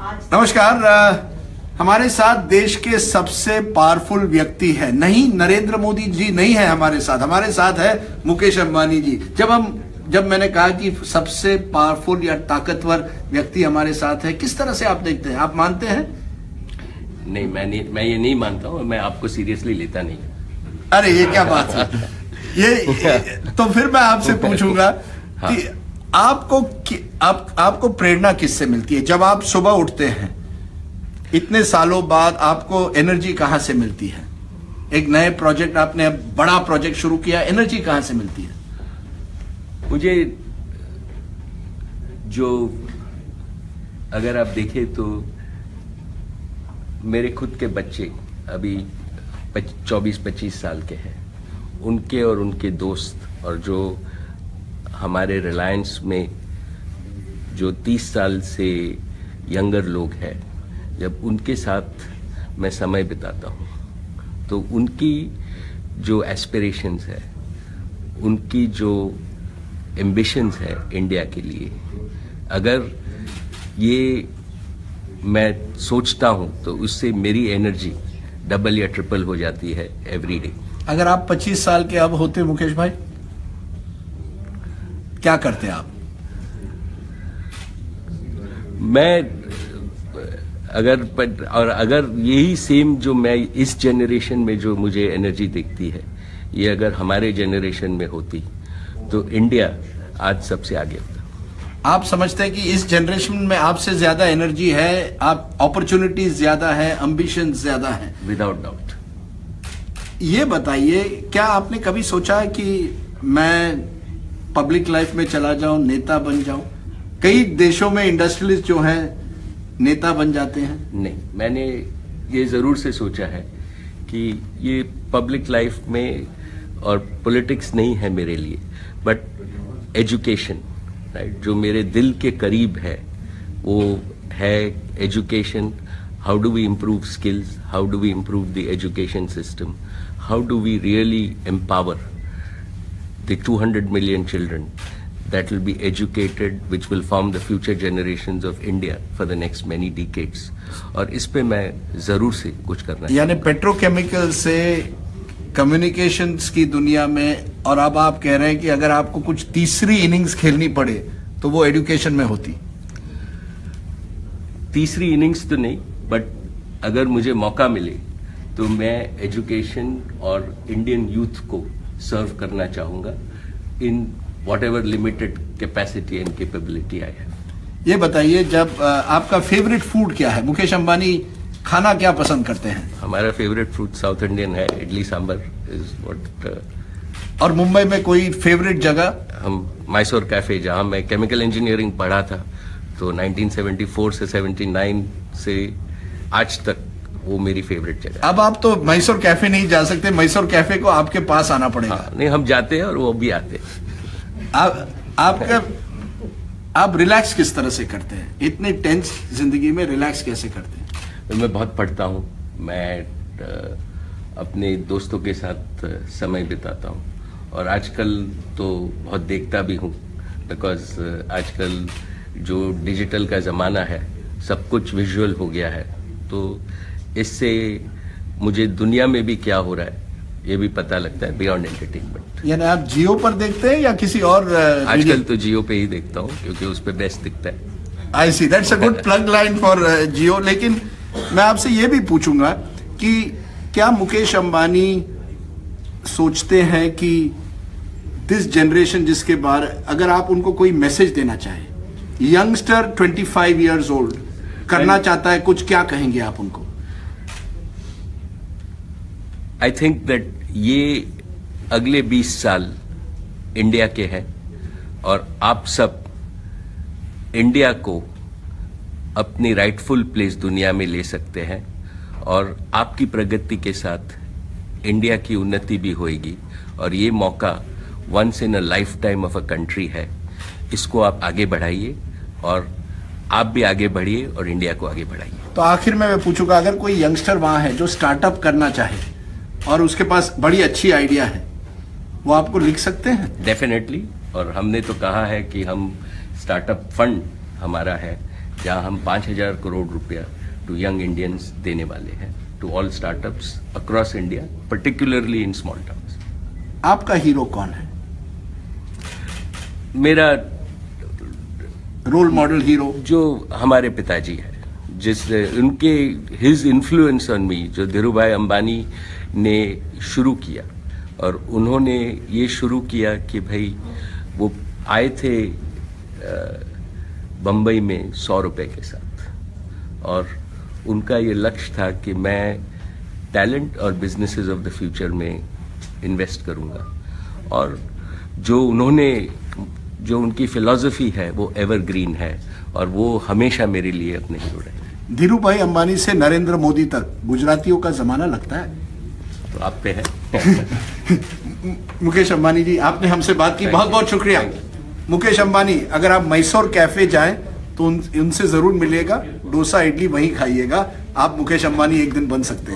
नमस्कार। हमारे साथ देश के सबसे पावरफुल व्यक्ति है, नहीं नरेंद्र मोदी जी नहीं है हमारे साथ है मुकेश अंबानी जी। जब मैंने कहा कि सबसे पावरफुल या ताकतवर व्यक्ति हमारे साथ है, किस तरह से आप देखते हैं? आप मानते हैं? नहीं, मैं ये नहीं मानता हूँ। मैं आपको सीरियसली लेता नहीं। अरे ये क्या बात है? ये तो फिर मैं आपसे पूछूंगा कि आपको प्रेरणा किससे मिलती है? जब आप सुबह उठते हैं इतने सालों बाद, आपको एनर्जी कहां से मिलती है? एक नए प्रोजेक्ट, आपने बड़ा प्रोजेक्ट शुरू किया, एनर्जी कहां से मिलती है? मुझे जो, अगर आप देखें तो मेरे खुद के बच्चे अभी 24-25 साल के हैं, उनके और उनके दोस्त और जो हमारे रिलायंस में जो 30 साल से यंगर लोग हैं, जब उनके साथ मैं समय बिताता हूँ तो उनकी जो एस्पिरेशंस है, उनकी जो एम्बिशंस है इंडिया के लिए, अगर ये मैं सोचता हूँ तो उससे मेरी एनर्जी डबल या ट्रिपल हो जाती है एवरी डे। अगर आप 25 साल के अब होते मुकेश भाई, क्या करते आप? मैं अगर यही सेम जो मैं इस जनरेशन में जो मुझे एनर्जी दिखती है, ये अगर हमारे जनरेशन में होती तो इंडिया आज सबसे आगे होता। आप समझते हैं कि इस जनरेशन में आपसे ज्यादा एनर्जी है, आप अपॉर्चुनिटीज ज्यादा है, एम्बिशन ज्यादा है? Without doubt. ये बताइए, क्या आपने कभी सोचा है कि मैं पब्लिक लाइफ में चला जाऊं, नेता बन जाऊं? कई देशों में इंडस्ट्रियलिस्ट जो हैं नेता बन जाते हैं। नहीं, मैंने ये जरूर से सोचा है कि ये पब्लिक लाइफ में और पॉलिटिक्स नहीं है मेरे लिए, बट एजुकेशन, राइट, जो मेरे दिल के करीब है वो है education. How do we improve skills, how do we improve the education system, how do we really empower the 200 million children that will be educated, which will form the future generations of India for the next many decades. और इस पे मैं जरूर से कुछ करना है। यानी पेट्रोकेमिकल से कम्युनिकेशंस की दुनिया में, और अब आप कह रहे हैं कि अगर आपको कुछ तीसरी इनिंग्स खेलनी पड़े तो वो एजुकेशन में होती। तीसरी इनिंग्स तो नहीं, बट अगर मुझे मौका मिले तो मैं एजुकेशन और इंडियन यूथ को सर्व करना चाहूंगा in whatever limited capacity and capability I have. ये बताइए, जब आपका फेवरेट फूड क्या है? मुकेश अंबानी खाना क्या पसंद करते हैं? हमारा फेवरेट फूड साउथ इंडियन है, इडली सांबर इज व्हाट। और मुंबई में कोई फेवरेट जगह? हम मैसूर कैफे, जहां मैं केमिकल इंजीनियरिंग पढ़ा था, तो 1974 से 79 से आज तक वो मेरी फेवरेट जगह। अब आप तो मैसूर कैफे नहीं जा सकते, मैसूर कैफे को आपके पास आना पड़ेगा। हाँ, नहीं, हम जाते हैं और वो भी आते हैं। आप रिलैक्स किस तरह से करते हैं? इतनी टेंस जिंदगी में रिलैक्स कैसे करते हैं? मैं बहुत पढ़ता हूँ, मैं अपने दोस्तों के साथ समय बिताता हूँ, और आजकल तो बहुत देखता भी हूँ, बिकॉज आजकल जो डिजिटल का ज़माना है, सब कुछ विजुअल हो गया है, तो इससे मुझे दुनिया में भी क्या हो रहा है ये भी पता लगता है, बियॉन्ड एंटरटेनमेंट। यानी आप जियो पर देखते हैं या किसी और? आजकल तो जियो पे ही देखता हूँ क्योंकि उस पे बेस्ट दिखता है। I see, that's a good plug line for Jio. लेकिन मैं आपसे ये भी पूछूंगा कि क्या मुकेश अंबानी सोचते हैं कि दिस जनरेशन जिसके बारे, अगर आप उनको कोई मैसेज देना चाहें, यंगस्टर 25 ईयर्स ओल्ड करना चाहता है कुछ, क्या कहेंगे आप उनको? आई थिंक दैट ये अगले 20 साल इंडिया के हैं, और आप सब इंडिया को अपनी राइटफुल प्लेस दुनिया में ले सकते हैं, और आपकी प्रगति के साथ इंडिया की उन्नति भी होएगी, और ये मौका once in a lifetime of a country है। इसको आप आगे बढ़ाइए, और आप भी आगे बढ़िए और इंडिया को आगे बढ़ाइए। तो आखिर में मैं पूछूंगा, अगर कोई यंगस्टर वहां है जो स्टार्टअप करना चाहे और उसके पास बड़ी अच्छी आइडिया है, वो आपको लिख सकते हैं? डेफिनेटली, और हमने तो कहा है कि हम स्टार्टअप फंड हमारा है, जहां हम 5,000 करोड़ रुपया टू यंग इंडियंस देने वाले हैं, to all startups across India, particularly in small towns. आपका हीरो कौन है? मेरा रोल मॉडल हीरो? जो हमारे पिताजी है, उनके हिज इन्फ्लुएंस ऑन मी, जो धीरूभाई अंबानी ने शुरू किया, और उन्होंने ये शुरू किया कि भाई वो आए थे बम्बई में 100 रुपए के साथ, और उनका ये लक्ष्य था कि मैं टैलेंट और बिजनेसेस ऑफ द फ्यूचर में इन्वेस्ट करूंगा, और जो उनकी फिलॉसफी है वो एवरग्रीन है, और वो हमेशा मेरे लिए अपने हीरो रहे। धीरूभाई अंबानी से नरेंद्र मोदी तक गुजरातियों का जमाना लगता है? तो आप पे है। मुकेश अंबानी जी, आपने हमसे बात की, बहुत बहुत शुक्रिया। मुकेश अंबानी, अगर आप मैसूर कैफे जाएं तो उनसे जरूर मिलिएगा, डोसा इडली वहीं खाइएगा, आप मुकेश अंबानी एक दिन बन सकते हैं।